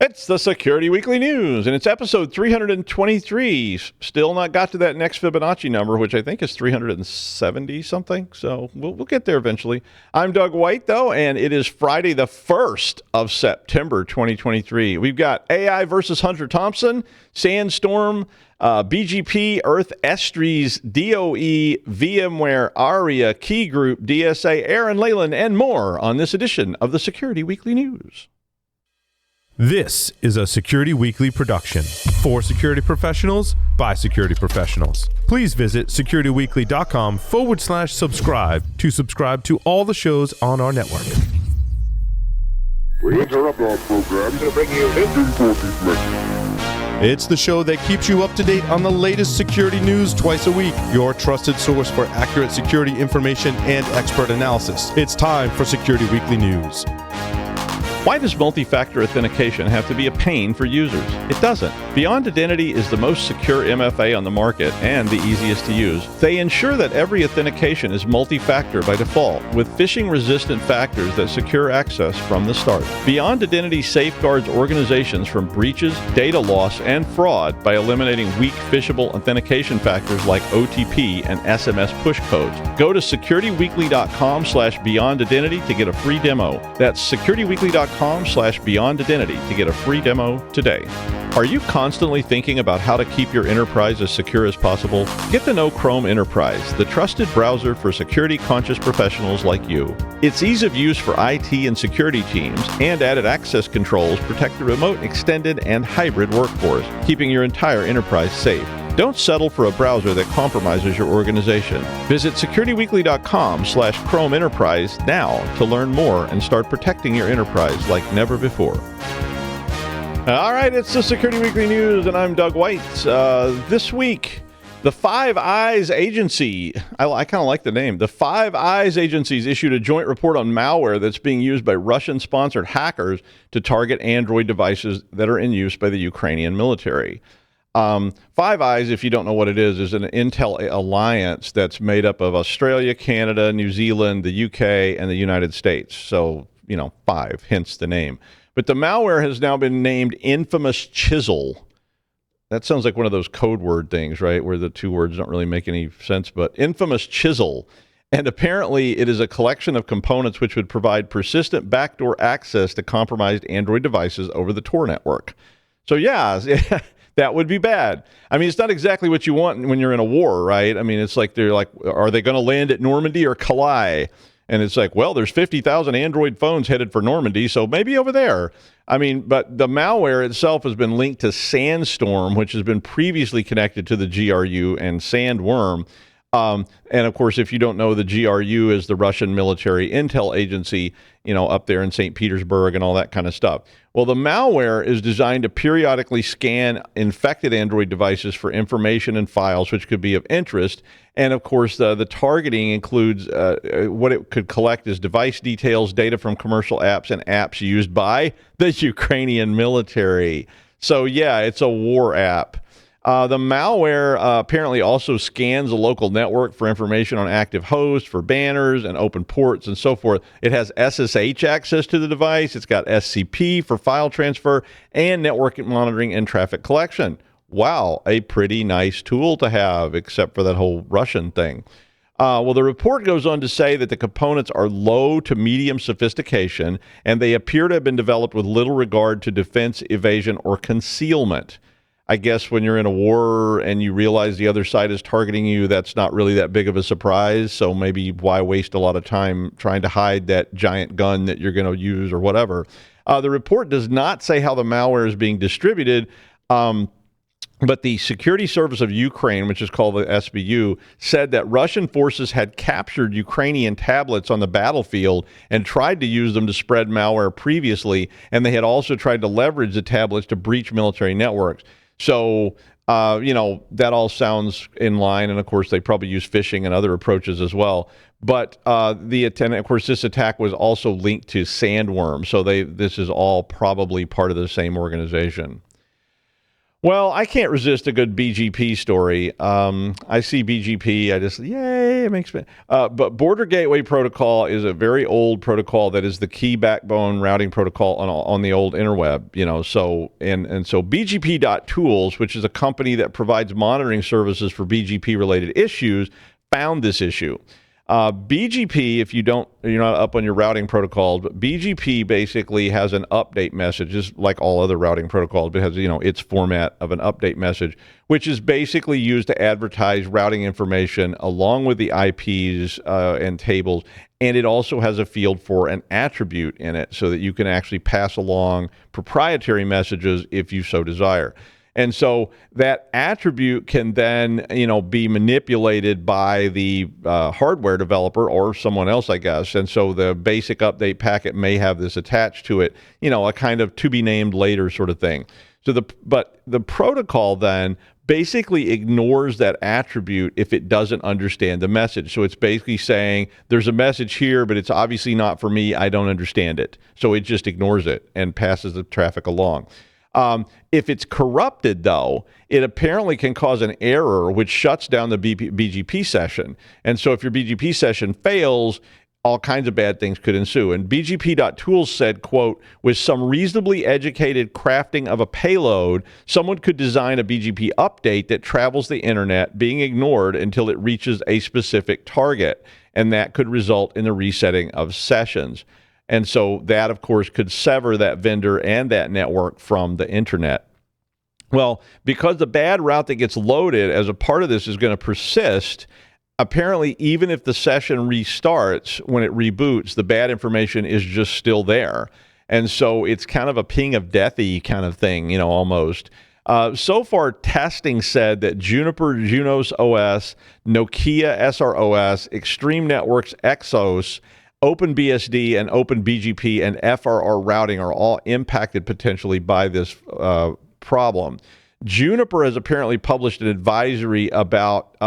It's the Security Weekly News, and it's episode 323. Still not got to that next Fibonacci number, which I think is 370 something. So we'll get there eventually. I'm Doug White, though, and it is Friday the 1st of September 2023. We've got AI versus Hunter Thompson, Sandstorm, BGP, Earth, Estries, DOE, VMware, Aria, Key Group, DSA, Aaran Leyland, and more on this edition of the Security Weekly News. This is a Security Weekly production for security professionals by security professionals. Please visit securityweekly.com/subscribe to subscribe to all the shows on our network. We interrupt our program to bring you this important message. It's the show that keeps you up to date on the latest security news twice a week. Your trusted source for accurate security information and expert analysis. It's time for Security Weekly News. Why does multi-factor authentication have to be a pain for users? It doesn't. Beyond Identity is the most secure MFA on the market and the easiest to use. They ensure that every authentication is multi-factor by default, with phishing-resistant factors that secure access from the start. Beyond Identity safeguards organizations from breaches, data loss, and fraud by eliminating weak phishable authentication factors like OTP and SMS push codes. Go to securityweekly.com/beyondidentity to get a free demo. That's securityweekly.com/beyondidentity to get a free demo today. Are you constantly thinking about how to keep your enterprise as secure as possible? Get to know Chrome Enterprise, the trusted browser for security-conscious professionals like you. Its ease of use for IT and security teams and added access controls protect the remote, extended, and hybrid workforce, keeping your entire enterprise safe. Don't settle for a browser that compromises your organization. Visit securityweekly.com/Chrome Enterprise now to learn more and start protecting your enterprise like never before. All right, it's the Security Weekly News, and I'm Doug White. This week, the Five Eyes Agency, I kind of like the name. The Five Eyes Agencies issued a joint report on malware that's being used by Russian-sponsored hackers to target Android devices that are in use by the Ukrainian military. Five Eyes, if you don't know what it is an intel alliance that's made up of Australia, Canada, New Zealand, the UK, and the United States. So, five, hence the name. But the malware has now been named Infamous Chisel. That sounds like one of those code word things, right? Where the two words don't really make any sense, but Infamous Chisel. And apparently it is a collection of components which would provide persistent backdoor access to compromised Android devices over the Tor network. So yeah, that would be bad. I mean, it's not exactly what you want when you're in a war, right? I mean, it's like they're like, are they going to land at Normandy or Calais? And it's like, well, there's 50,000 Android phones headed for Normandy, so maybe over there. I mean, but the malware itself has been linked to Sandstorm, which has been previously connected to the GRU, and Sandworm. And of course, if you don't know, the GRU is the Russian military intel agency, up there in St. Petersburg and all that kind of stuff. Well, the malware is designed to periodically scan infected Android devices for information and files which could be of interest. And of course, the targeting includes what it could collect is device details, data from commercial apps, and apps used by the Ukrainian military. So yeah, it's a war app. The malware apparently also scans a local network for information on active hosts, for banners and open ports and so forth. It has SSH access to the device. It's got SCP for file transfer and network monitoring and traffic collection. Wow, a pretty nice tool to have, except for that whole Russian thing. Well, the report goes on to say that the components are low to medium sophistication, and they appear to have been developed with little regard to defense, evasion, or concealment. I guess when you're in a war and you realize the other side is targeting you, that's not really that big of a surprise. So maybe why waste a lot of time trying to hide that giant gun that you're going to use or whatever. The report does not say how the malware is being distributed, but the Security Service of Ukraine, which is called the SBU, said that Russian forces had captured Ukrainian tablets on the battlefield and tried to use them to spread malware previously, and they had also tried to leverage the tablets to breach military networks. So, that all sounds in line. And of course, they probably use phishing and other approaches as well. But of course, this attack was also linked to Sandworm. So this is all probably part of the same organization. Well, I can't resist a good BGP story. I see BGP, I just, yay, it makes me. But Border Gateway Protocol is a very old protocol that is the key backbone routing protocol on the old interweb. So so BGP.tools, which is a company that provides monitoring services for BGP related issues, found this issue. BGP, if you're not up on your routing protocols, but BGP basically has an update message, just like all other routing protocols, but it has, its format of an update message, which is basically used to advertise routing information along with the IPs and tables. And it also has a field for an attribute in it so that you can actually pass along proprietary messages if you so desire. And so that attribute can then, be manipulated by the hardware developer or someone else, I guess. And so the basic update packet may have this attached to it, a kind of to be named later sort of thing. But the protocol then basically ignores that attribute if it doesn't understand the message. So it's basically saying there's a message here, but it's obviously not for me. I don't understand it. So it just ignores it and passes the traffic along. If it's corrupted, though, it apparently can cause an error which shuts down the BGP session. And so if your BGP session fails, all kinds of bad things could ensue. And BGP.tools said, quote, with some reasonably educated crafting of a payload, someone could design a BGP update that travels the internet, being ignored until it reaches a specific target. And that could result in the resetting of sessions. And so that, of course, could sever that vendor and that network from the internet. Well, because the bad route that gets loaded as a part of this is going to persist, apparently, even if the session restarts, when it reboots, the bad information is just still there. And so it's kind of a ping of deathy kind of thing, almost. So far, testing said that Juniper Junos OS, Nokia SROS, Extreme Networks Exos, OpenBSD and OpenBGP and FRR routing are all impacted potentially by this problem. Juniper has apparently published an advisory about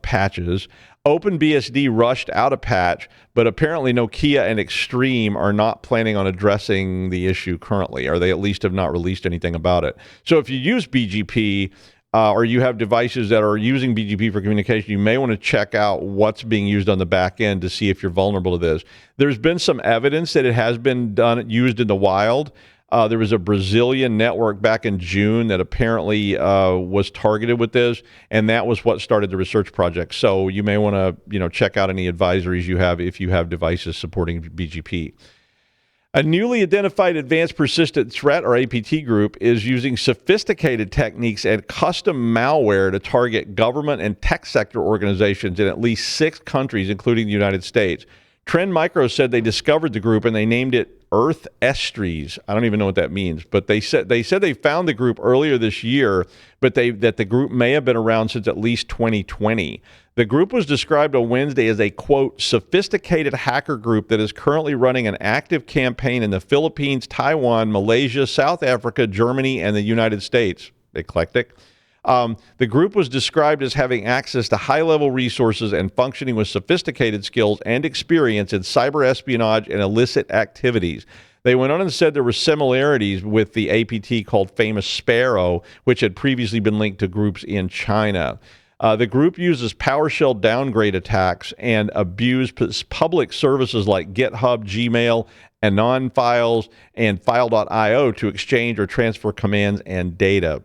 patches. OpenBSD rushed out a patch, but apparently Nokia and Extreme are not planning on addressing the issue currently, or they at least have not released anything about it. So if you use BGP, or you have devices that are using BGP for communication, you may want to check out what's being used on the back end to see if you're vulnerable to this. There's been some evidence that it has been used in the wild. There was a Brazilian network back in June that apparently was targeted with this, and that was what started the research project. So you may want to check out any advisories you have if you have devices supporting BGP. A newly identified advanced persistent threat, or APT group, is using sophisticated techniques and custom malware to target government and tech sector organizations in at least 6 countries, including the United States. Trend Micro said they discovered the group and they named it Earth Estries. I don't even know what that means, but they said they found the group earlier this year, but that the group may have been around since at least 2020. The group was described on Wednesday as a, quote, sophisticated hacker group that is currently running an active campaign in the Philippines, Taiwan, Malaysia, South Africa, Germany, and the United States. Eclectic. The group was described as having access to high-level resources and functioning with sophisticated skills and experience in cyber espionage and illicit activities. They went on and said there were similarities with the APT called Famous Sparrow, which had previously been linked to groups in China. The group uses PowerShell downgrade attacks and abuses public services like GitHub, Gmail, Anon files, and File.io to exchange or transfer commands and data.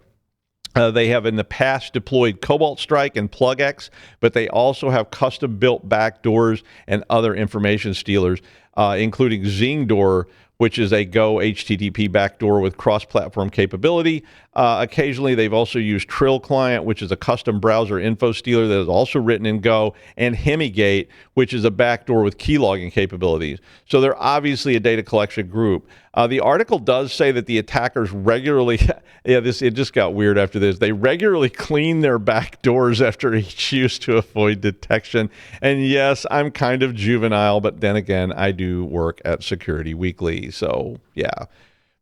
They have in the past deployed Cobalt Strike and PlugX, but they also have custom-built backdoors and other information stealers, including Zingdoor, which is a Go HTTP backdoor with cross-platform capability. Occasionally, they've also used Trill Client, which is a custom browser info stealer that is also written in Go, and Hemigate, which is a backdoor with keylogging capabilities. So they're obviously a data collection group. The article does say that the attackers regularly, it just got weird after this. They regularly clean their backdoors after each use to avoid detection. And yes, I'm kind of juvenile, but then again, I do work at Security Weekly. So yeah,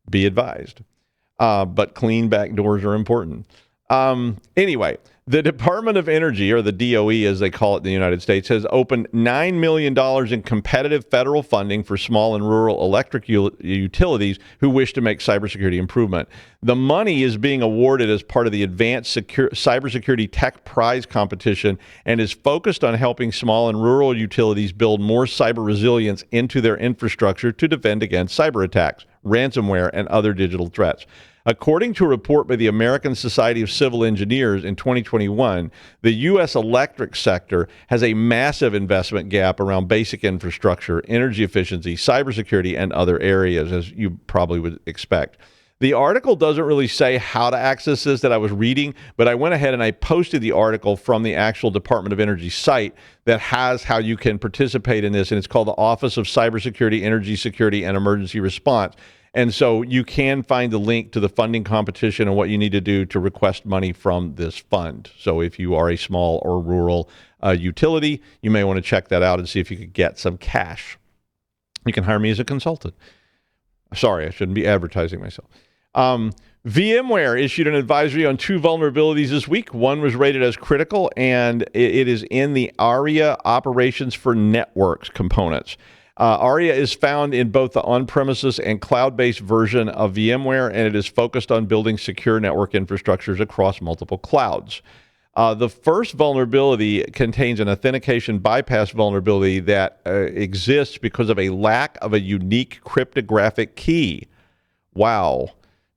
be advised. But clean backdoors are important. Anyway, the Department of Energy, or the DOE as they call it in the United States, has opened $9 million in competitive federal funding for small and rural electric utilities who wish to make cybersecurity improvement. The money is being awarded as part of the Advanced Cybersecurity Tech Prize competition and is focused on helping small and rural utilities build more cyber resilience into their infrastructure to defend against cyber attacks, ransomware, and other digital threats. According to a report by the American Society of Civil Engineers in 2021, the U.S. electric sector has a massive investment gap around basic infrastructure, energy efficiency, cybersecurity, and other areas, as you probably would expect. The article doesn't really say how to access this that I was reading, but I went ahead and I posted the article from the actual Department of Energy site that has how you can participate in this, and it's called the Office of Cybersecurity, Energy Security, and Emergency Response. And so you can find the link to the funding competition and what you need to do to request money from this fund. So if you are a small or rural utility, you may want to check that out and see if you could get some cash. You can hire me as a consultant. Sorry, I shouldn't be advertising myself. VMware issued an advisory on 2 vulnerabilities this week. One was rated as critical, and it is in the Aria operations for networks components. Aria is found in both the on-premises and cloud-based version of VMware, and it is focused on building secure network infrastructures across multiple clouds. The first vulnerability contains an authentication bypass vulnerability that exists because of a lack of a unique cryptographic key. Wow.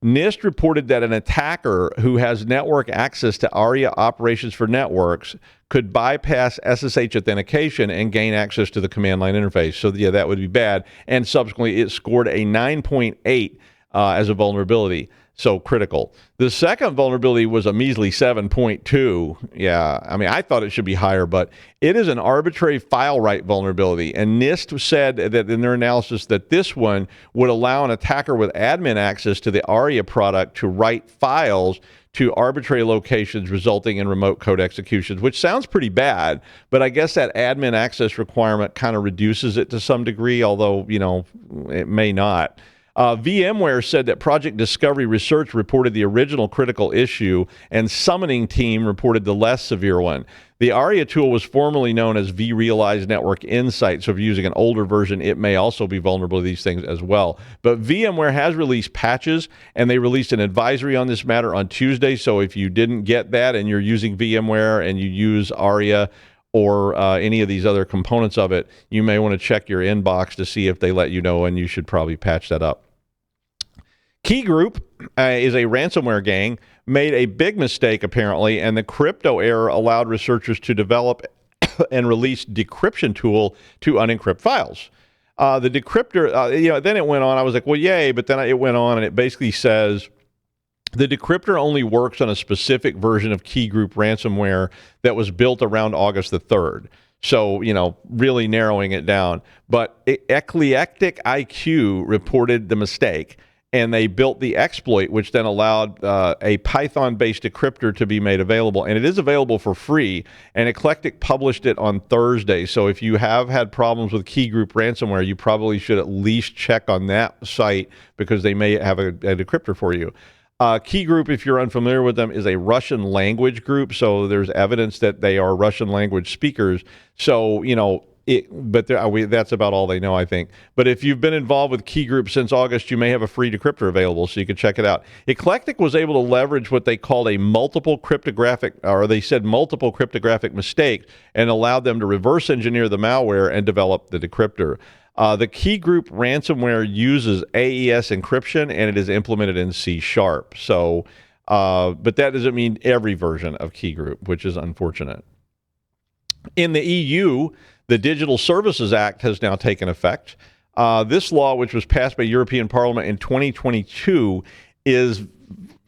NIST reported that an attacker who has network access to Aria operations for networks could bypass SSH authentication and gain access to the command line interface. So, yeah, that would be bad. And subsequently, it scored a 9.8 as a vulnerability. So critical. The second vulnerability was a measly 7.2. Yeah, I mean, I thought it should be higher, but it is an arbitrary file write vulnerability. And NIST said that in their analysis that this one would allow an attacker with admin access to the Aria product to write files to arbitrary locations, resulting in remote code executions, which sounds pretty bad, but I guess that admin access requirement kind of reduces it to some degree, although, you know, it may not. VMware said that Project Discovery Research reported the original critical issue, and Summoning Team reported the less severe one. The Aria tool was formerly known as vRealize Network Insight, so if you're using an older version, it may also be vulnerable to these things as well. But VMware has released patches, and they released an advisory on this matter on Tuesday, so if you didn't get that and you're using VMware and you use Aria or any of these other components of it, you may want to check your inbox to see if they let you know, and you should probably patch that up. Key Group is a ransomware gang, made a big mistake apparently, and the crypto error allowed researchers to develop and release decryption tool to unencrypt files. The decryptor, then it went on. I was like, well, yay, but then it went on, and it basically says the decryptor only works on a specific version of Key Group ransomware that was built around August the 3rd. So, really narrowing it down. But Eclectic IQ reported the mistake, and they built the exploit, which then allowed a Python-based decryptor to be made available. And it is available for free, and Eclectic published it on Thursday. So if you have had problems with Key Group ransomware, you probably should at least check on that site, because they may have a decryptor for you. Key Group, if you're unfamiliar with them, is a Russian language group. So there's evidence that they are Russian language speakers. So, that's about all they know, I think. But if you've been involved with Key Group since August, you may have a free decryptor available, so you can check it out. Eclectic was able to leverage what they called multiple cryptographic mistakes, and allowed them to reverse engineer the malware and develop the decryptor. The Key Group ransomware uses AES encryption, and it is implemented in C#. So, but that doesn't mean every version of Key Group, which is unfortunate. In the EU, the Digital Services Act has now taken effect. This law, which was passed by European Parliament in 2022, is,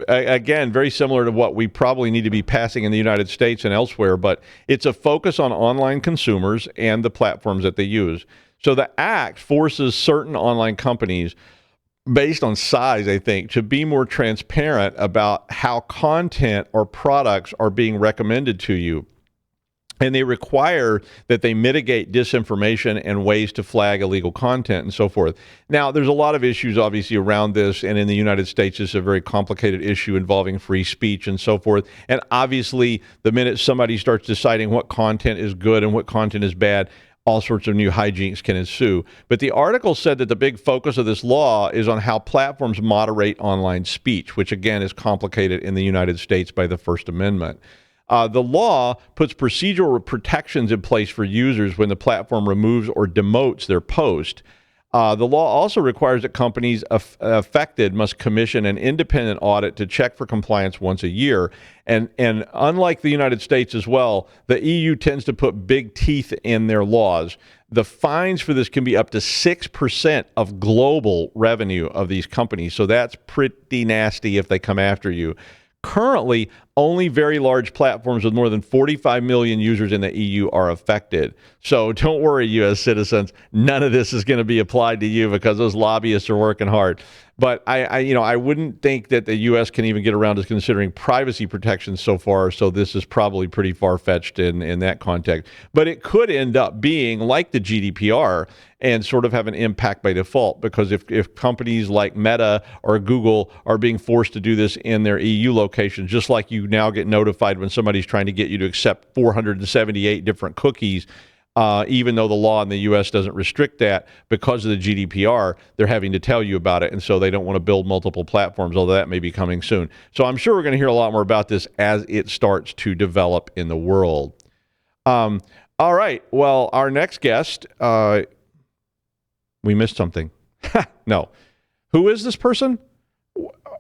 again, very similar to what we probably need to be passing in the United States and elsewhere, but it's a focus on online consumers and the platforms that they use. So the act forces certain online companies, based on size, I think, to be more transparent about how content or products are being recommended to you. And they require that they mitigate disinformation and ways to flag illegal content and so forth. Now, there's a lot of issues, obviously, around this. And in the United States, it's a very complicated issue involving free speech and so forth. And obviously, the minute somebody starts deciding what content is good and what content is bad, all sorts of new hijinks can ensue. But the article said that the big focus of this law is on how platforms moderate online speech, which, again, is complicated in the United States by the First Amendment. The law puts procedural protections in place for users when the platform removes or demotes their post. The law also requires that companies affected must commission an independent audit to check for compliance once a year. And unlike the United States as well, the EU tends to put big teeth in their laws. The fines for this can be up to 6% of global revenue of these companies. So that's pretty nasty if they come after you. Currently, only very large platforms with more than 45 million users in the EU are affected. So don't worry, U.S. citizens. None of this is going to be applied to you because those lobbyists are working hard. But I wouldn't think that the U.S. can even get around to considering privacy protections so far. So this is probably pretty far-fetched in that context. But it could end up being like the GDPR and sort of have an impact by default, because if companies like Meta or Google are being forced to do this in their EU locations, just like you now get notified when somebody's trying to get you to accept 478 different cookies, even though the law in the U.S. doesn't restrict that, because of the GDPR, they're having to tell you about it, and so they don't want to build multiple platforms, although that may be coming soon. So I'm sure we're going to hear a lot more about this as it starts to develop in the world. All right, well, our next guest, we missed something. No. Who is this person?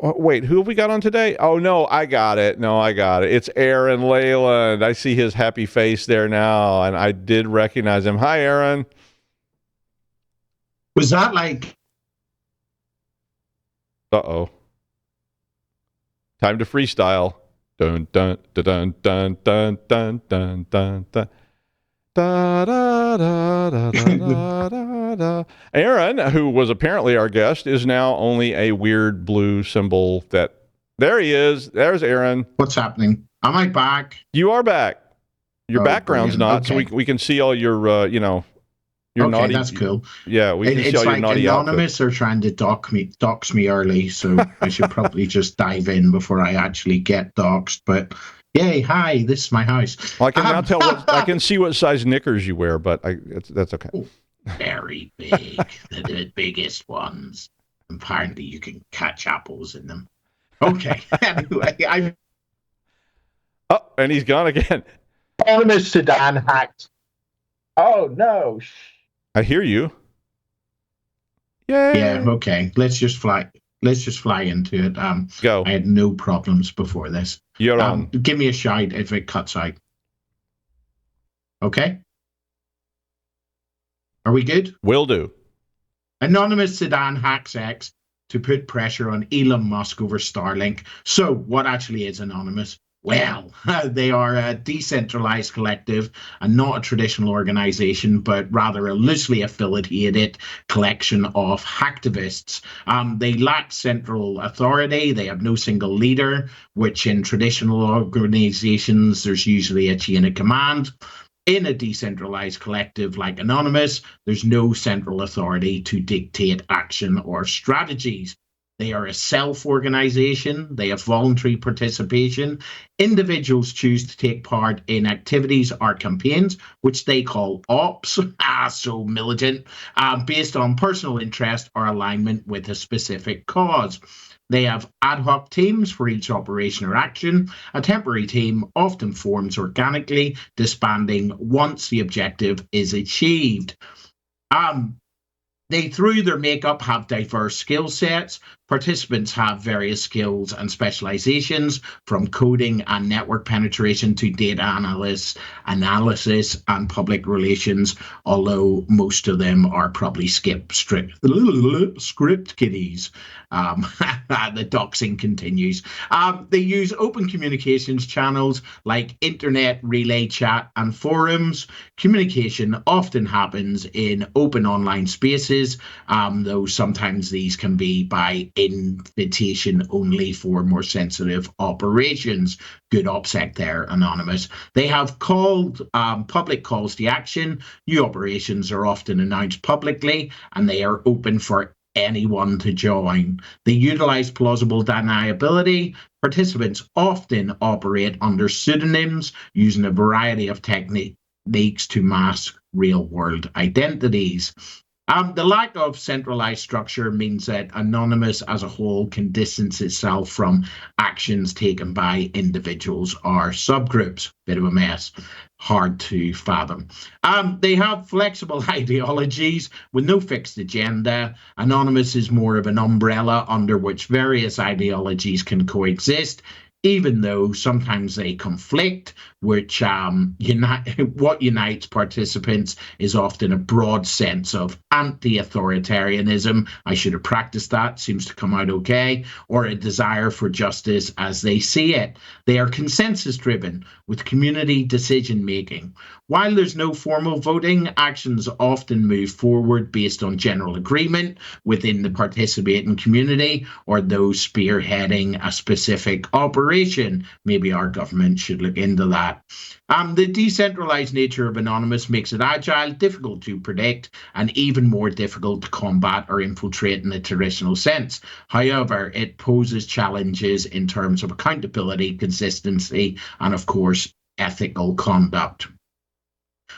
Wait, who have we got on today? Oh, no, I got it. It's Aaran Leyland. I see his happy face there now, and I did recognize him. Hi, Aaran. Was that like... Uh-oh. Time to freestyle. Dun, dun, dun, dun, dun, dun, dun, dun, dun. Da, da, da, da, da, da, da. Aaran, who was apparently our guest, is now only a weird blue symbol that... There he is. There's Aaran. What's happening? Am I back? You are back. Your background's brilliant. not, Okay. so we can see all your, your okay, naughty... that's cool. Yeah, we can see It's all your like naughty Anonymous outfits. are trying to dox me early, so I should probably just dive in before I actually get doxed. But yay, hi, this is my house. Well, I can now tell I can see what size knickers you wear, but that's okay. Very big, the biggest ones. Apparently, you can catch apples in them. Okay, anyway, Oh, and he's gone again. Anonymous sedan hacked. Oh no! I hear you. Yay. yeah, okay. Let's just fly into it. Go. I had no problems before this. You're on. Give me a shout if it cuts out. Okay? Are we good? Will do. Anonymous sedan hacks X to put pressure on Elon Musk over Starlink. So, what actually is Anonymous? Well, they are a decentralized collective and not a traditional organization, but rather a loosely affiliated collection of hacktivists. They lack central authority. They have no single leader, which in traditional organizations, there's usually a chain of command. In a decentralized collective like Anonymous, there's no central authority to dictate action or strategies. They are a self-organization. They have voluntary participation. Individuals choose to take part in activities or campaigns, which they call ops, so militant, based on personal interest or alignment with a specific cause. They have ad hoc teams for each operation or action. A temporary team often forms organically, disbanding once the objective is achieved. They, through their makeup, have diverse skill sets. Participants have various skills and specializations, from coding and network penetration to data analysis and public relations, although most of them are probably script kiddies. The doxing continues. They use open communications channels like internet, relay chat, and forums. Communication often happens in open online spaces, though sometimes these can be by invitation only for more sensitive operations. Good OPSEC there, Anonymous. They have called public calls to action. New operations are often announced publicly, and they are open for anyone to join. They utilize plausible deniability. Participants often operate under pseudonyms, using a variety of techniques to mask real-world identities. The lack of centralized structure means that Anonymous as a whole can distance itself from actions taken by individuals or subgroups. Bit of a mess. Hard to fathom. They have flexible ideologies with no fixed agenda. Anonymous is more of an umbrella under which various ideologies can coexist, even though sometimes they conflict, which what unites participants is often a broad sense of anti-authoritarianism. I should have practiced that, seems to come out okay, or a desire for justice as they see it. They are consensus-driven with community decision-making. While there's no formal voting, actions often move forward based on general agreement within the participating community or those spearheading a specific operation. Maybe our government should look into that. The decentralized nature of Anonymous makes it agile, difficult to predict, and even more difficult to combat or infiltrate in the traditional sense. However, it poses challenges in terms of accountability, consistency, and of course, ethical conduct.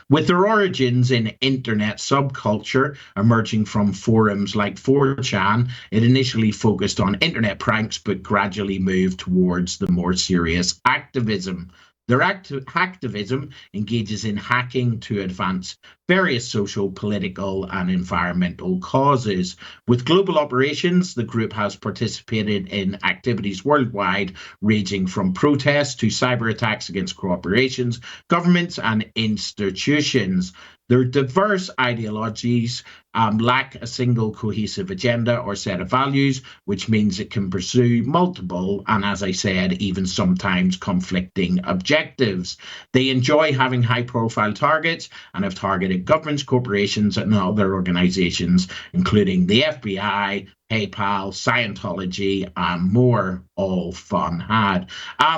With their origins in internet subculture emerging from forums like 4chan, it initially focused on internet pranks but gradually moved towards the more serious activism. Their activism engages in hacking to advance various social, political, and environmental causes. With global operations, the group has participated in activities worldwide, ranging from protests to cyber attacks against corporations, governments, and institutions. Their diverse ideologies lack a single cohesive agenda or set of values, which means it can pursue multiple and, as I said, even sometimes conflicting objectives. They enjoy having high-profile targets and have targeted governments, corporations, and other organizations, including the FBI, PayPal, Scientology, and more. All fun had.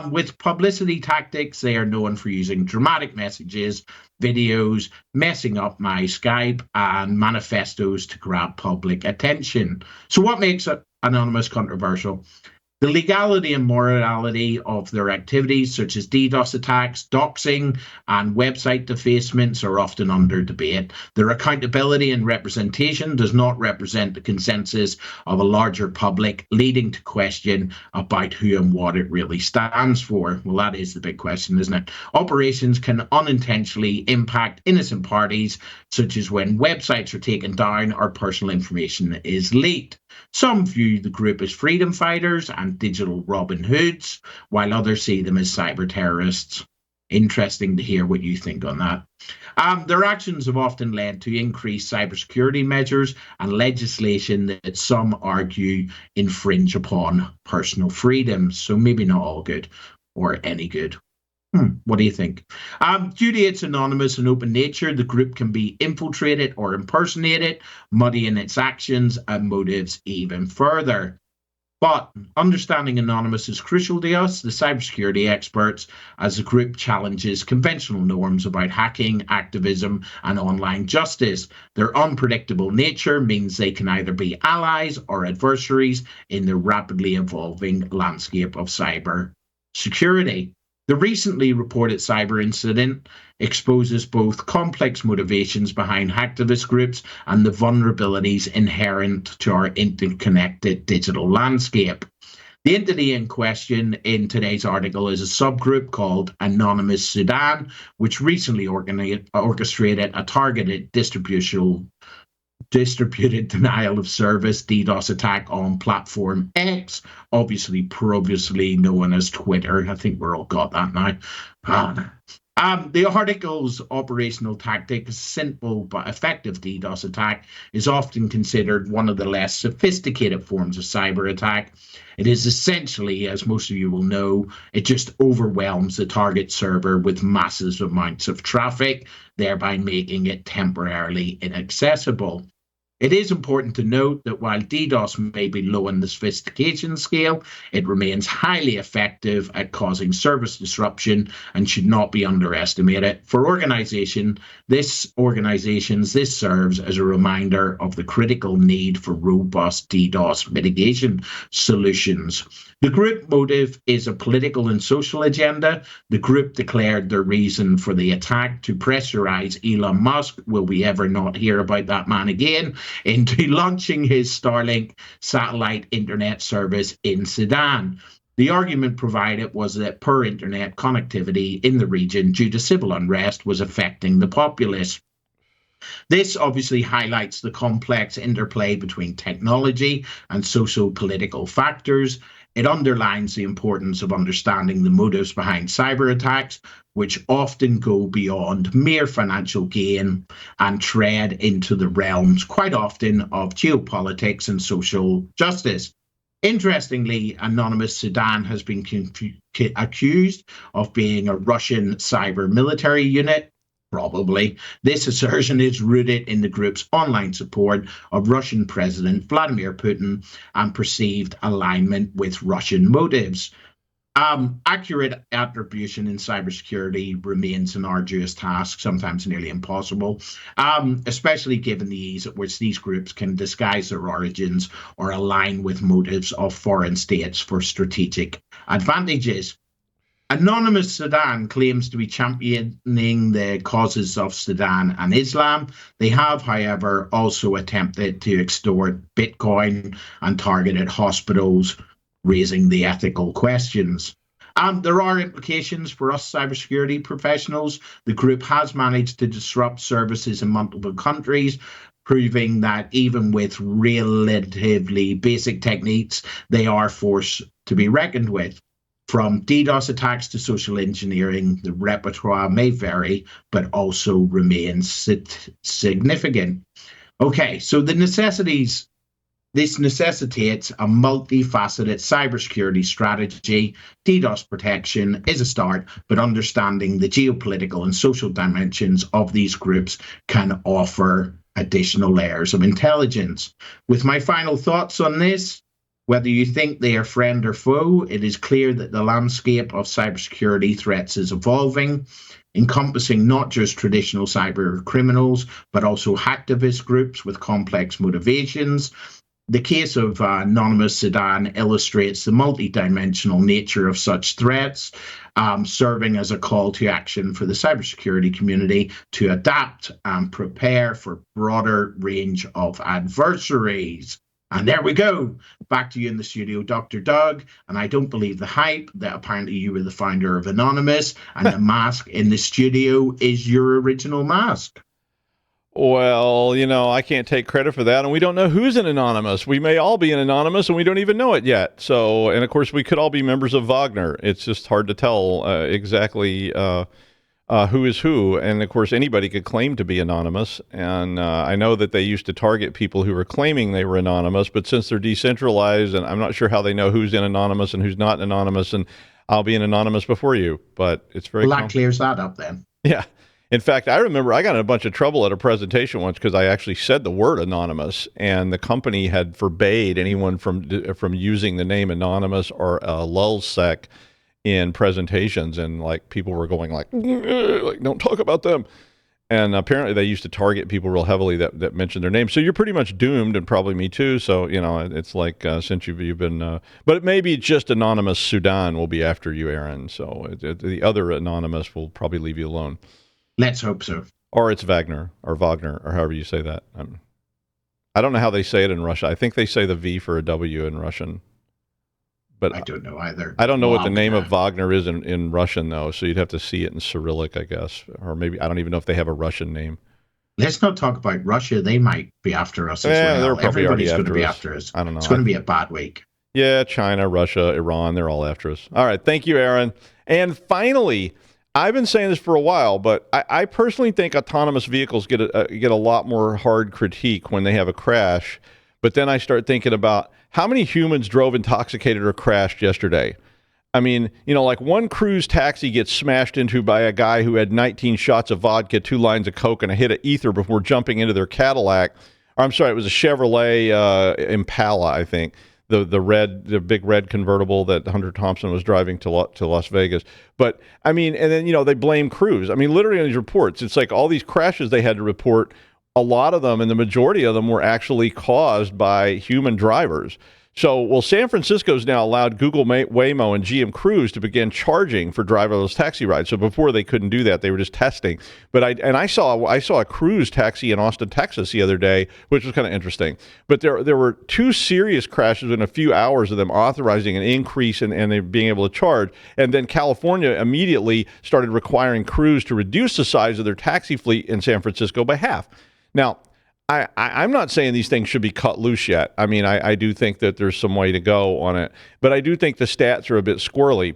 With publicity tactics, they are known for using dramatic messages, videos, messing up my Skype, and manifestos to grab public attention. So what makes Anonymous controversial? The legality and morality of their activities, such as DDoS attacks, doxing, and website defacements, are often under debate. Their accountability and representation does not represent the consensus of a larger public, leading to question about who and what it really stands for. Well, that is the big question, isn't it? Operations can unintentionally impact innocent parties, such as when websites are taken down or personal information is leaked. Some view the group as freedom fighters and digital Robin Hoods, while others see them as cyber terrorists. Interesting to hear what you think on that. Their actions have often led to increased cybersecurity measures and legislation that some argue infringe upon personal freedoms. So maybe not all good or any good. What do you think? Due to its anonymous and open nature, the group can be infiltrated or impersonated, muddying its actions and motives even further. But understanding Anonymous is crucial to us, the cybersecurity experts, as the group challenges conventional norms about hacking, activism, and online justice. Their unpredictable nature means they can either be allies or adversaries in the rapidly evolving landscape of cybersecurity. The recently reported cyber incident exposes both complex motivations behind hacktivist groups and the vulnerabilities inherent to our interconnected digital landscape. The entity in question in today's article is a subgroup called Anonymous Sudan, which recently orchestrated a targeted distributed denial of service DDoS attack on platform X, obviously previously known as Twitter. I think we're all got that now. The article's operational tactic, a simple but effective DDoS attack, is often considered one of the less sophisticated forms of cyber attack. It is essentially, as most of you will know, it just overwhelms the target server with massive amounts of traffic, thereby making it temporarily inaccessible. It is important to note that while DDoS may be low on the sophistication scale, it remains highly effective at causing service disruption and should not be underestimated. For organizations, this serves as a reminder of the critical need for robust DDoS mitigation solutions. The group motive is a political and social agenda. The group declared their reason for the attack to pressurize Elon Musk, will we ever not hear about that man again, into launching his Starlink satellite internet service in Sudan. The argument provided was that poor internet connectivity in the region due to civil unrest was affecting the populace. This obviously highlights the complex interplay between technology and social-political factors. It underlines the importance of understanding the motives behind cyber attacks, which often go beyond mere financial gain and tread into the realms, quite often, of geopolitics and social justice. Interestingly, Anonymous Sudan has been accused of being a Russian cyber military unit. Probably. This assertion is rooted in the group's online support of Russian President Vladimir Putin and perceived alignment with Russian motives. Accurate attribution in cybersecurity remains an arduous task, sometimes nearly impossible, especially given the ease at which these groups can disguise their origins or align with motives of foreign states for strategic advantages. Anonymous Sudan claims to be championing the causes of Sudan and Islam. They have, however, also attempted to extort Bitcoin and targeted hospitals, raising the ethical questions. There are implications for us cybersecurity professionals. The group has managed to disrupt services in multiple countries, proving that even with relatively basic techniques, they are forced to be reckoned with. From DDoS attacks to social engineering, the repertoire may vary, but also remains significant. Okay, so this necessitates a multifaceted cybersecurity strategy. DDoS protection is a start, but understanding the geopolitical and social dimensions of these groups can offer additional layers of intelligence. With my final thoughts on this, whether you think they are friend or foe, it is clear that the landscape of cybersecurity threats is evolving, encompassing not just traditional cyber criminals, but also hacktivist groups with complex motivations. The case of Anonymous Sudan illustrates the multidimensional nature of such threats, serving as a call to action for the cybersecurity community to adapt and prepare for broader range of adversaries. And there we go. Back to you in the studio, Dr. Doug. And I don't believe the hype that apparently you were the founder of Anonymous and the mask in the studio is your original mask. Well, I can't take credit for that. And we don't know who's an Anonymous. We may all be an Anonymous and we don't even know it yet. So, and of course, we could all be members of Wagner. It's just hard to tell exactly who is who. And of course, anybody could claim to be anonymous. And I know that they used to target people who were claiming they were anonymous, but since they're decentralized, and I'm not sure how they know who's in anonymous and who's not anonymous, and I'll be an anonymous before you, but it's very that clears that up then. Yeah. In fact, I remember I got in a bunch of trouble at a presentation once because I actually said the word anonymous, and the company had forbade anyone from using the name anonymous or lulzsec in presentations, and like people were going like don't talk about them. And apparently they used to target people real heavily that mentioned their name. So you're pretty much doomed, and probably me too. So, it's like since you've been, but maybe just Anonymous Sudan will be after you, Aaron. So the other Anonymous will probably leave you alone. Let's hope so. Or it's Wagner, or however you say that. I don't know how they say it in Russia. I think they say the V for a W in Russian. But I don't know either. I don't know what the name of Wagner is in Russian, though, so you'd have to see it in Cyrillic, I guess. Or maybe, I don't even know if they have a Russian name. Let's not talk about Russia. They might be after us as well. They're probably Everybody's going to be us. after us. I don't know. It's going to be a bad week. Yeah, China, Russia, Iran, they're all after us. All right, thank you, Aaron. And finally, I've been saying this for a while, but I personally think autonomous vehicles get a lot more hard critique when they have a crash. But then I start thinking about how many humans drove intoxicated or crashed yesterday. I mean, like one cruise taxi gets smashed into by a guy who had 19 shots of vodka, 2 lines of Coke, and a hit of ether before jumping into their Cadillac. I'm sorry, it was a Chevrolet Impala, I think. The big red convertible that Hunter Thompson was driving to Las Vegas. But I mean, and then they blame crews. I mean, literally on these reports, it's like all these crashes they had to report. A lot of them, and the majority of them, were actually caused by human drivers. So, San Francisco's now allowed Google Waymo and GM Cruise to begin charging for driverless taxi rides. So before they couldn't do that, they were just testing. But I saw a Cruise taxi in Austin, Texas the other day, which was kind of interesting. But there were 2 serious crashes in a few hours of them authorizing an increase and they being able to charge. And then California immediately started requiring Cruise to reduce the size of their taxi fleet in San Francisco by half. Now, I'm not saying these things should be cut loose yet. I mean, I do think that there's some way to go on it, but I do think the stats are a bit squirrely.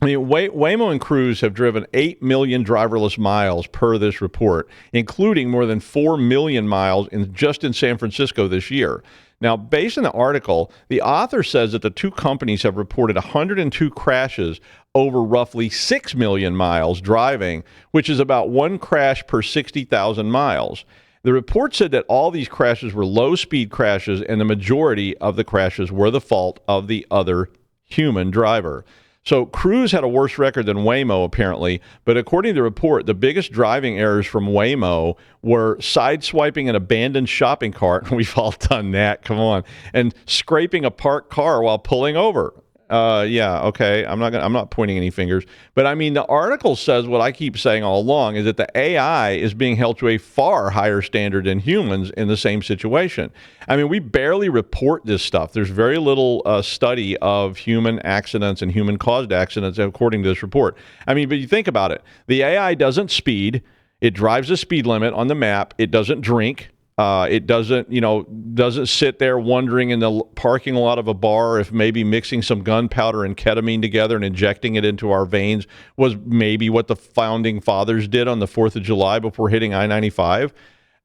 I mean, Waymo and Cruise have driven 8 million driverless miles per this report, including more than 4 million miles just in San Francisco this year. Now, based on the article, the author says that the 2 companies have reported 102 crashes over roughly 6 million miles driving, which is about 1 crash per 60,000 miles. The report said that all these crashes were low-speed crashes, and the majority of the crashes were the fault of the other human driver. So Cruise had a worse record than Waymo, apparently, but according to the report, the biggest driving errors from Waymo were sideswiping an abandoned shopping cart. We've all done that, come on. And scraping a parked car while pulling over. Yeah, okay. I'm not pointing any fingers, but I mean, the article says what I keep saying all along is that the AI is being held to a far higher standard than humans in the same situation. I mean, we barely report this stuff. There's very little study of human accidents and human caused accidents, according to this report. I mean, but you think about it. The AI doesn't speed. It drives the speed limit on the map. It doesn't drink. It doesn't sit there wondering in the parking lot of a bar if maybe mixing some gunpowder and ketamine together and injecting it into our veins was maybe what the founding fathers did on the 4th of July before hitting I-95.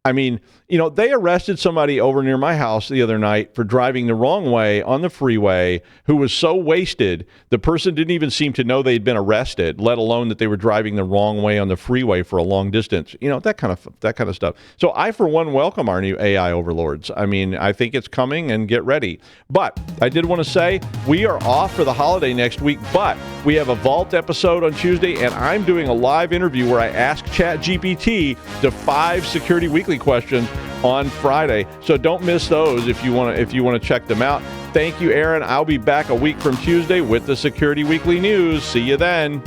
I mean, they arrested somebody over near my house the other night for driving the wrong way on the freeway who was so wasted, the person didn't even seem to know they'd been arrested, let alone that they were driving the wrong way on the freeway for a long distance. That kind of stuff. So I, for one, welcome our new AI overlords. I mean, I think it's coming, and get ready. But I did want to say we are off for the holiday next week, but we have a Vault episode on Tuesday, and I'm doing a live interview where I ask ChatGPT the 5 Security Weekly questions on Friday. So don't miss those if you want to check them out. Thank you, Aaron. I'll be back a week from Tuesday with the Security Weekly News. See you then.